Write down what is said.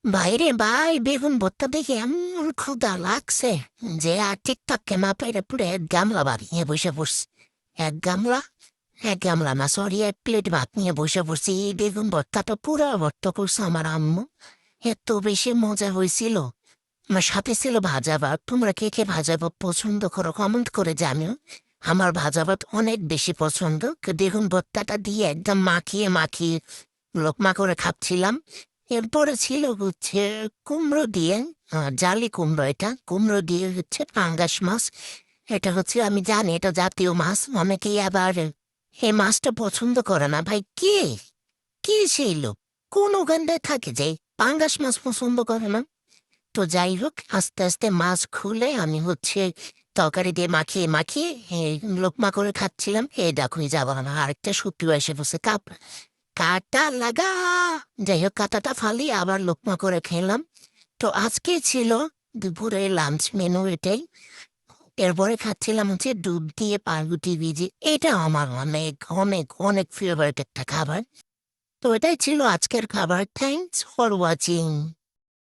বাইরে ভাই বেগুন ভর্তা দেখে এমন ক্ষুধা লাগছে যে আর ঠিকঠাক কেমা পেরে পুরে এক গামলা ভাত নিয়ে বসে পড়ছি। এক গামলা না, সরি, এক প্লেট ভাত নিয়ে বসে পড়ছি। এই বেগুন ভর্তাটা পুরো ভর্তা করছে আমার আম্মু। এত বেশি মজা হয়েছিল। আমার সাথে ছিল ভাজা ভাত। তোমরা কে কে ভাজা ভাত পছন্দ করো কমেন্ট করে জানিও। আমার ভাজা ভাত অনেক বেশি পছন্দ। বেগুন ভর্তাটা দিয়ে একদম মাখিয়ে মাখিয়ে লোকমা করে খাচ্ছিলাম। এরপরে ছিল হচ্ছে কুমড়ো দিয়ে, জালি কুমড়ো, এটা কুমড়ো দিয়ে হচ্ছে পাঙ্গাস মাছ। এটা হচ্ছে আমি জানি এটা জাতীয় মাছ, অনেকেই আবার এই মাছটা পছন্দ করে না। ভাই কে কে সেই লোক, কোন ওখানটায় থাকে যে পাঙ্গাস মাছ পছন্দ করে না? তো যাই হোক, আস্তে আস্তে মাছ খুলে আমি হচ্ছে তরকারি দিয়ে মাখিয়ে মাখিয়ে লোকমা করে খাচ্ছিলাম। দেখো যাবো না, আরেকটা শুক্তি এসে বসে কাটা লাগা। যাই হোক, কাটাটা ফালি আবার লোকমা করে খেলাম। তো আজকে ছিল দুপুরে লাঞ্চ মেনু এটাই। এরপরে খাচ্ছিলাম হচ্ছে দুধ দিয়ে পাউরুটি ভিজি। এটা আমার অনেক অনেক অনেক ফেভারিট একটা খাবার। তো এটাই ছিল আজকের খাবার। Thanks for watching.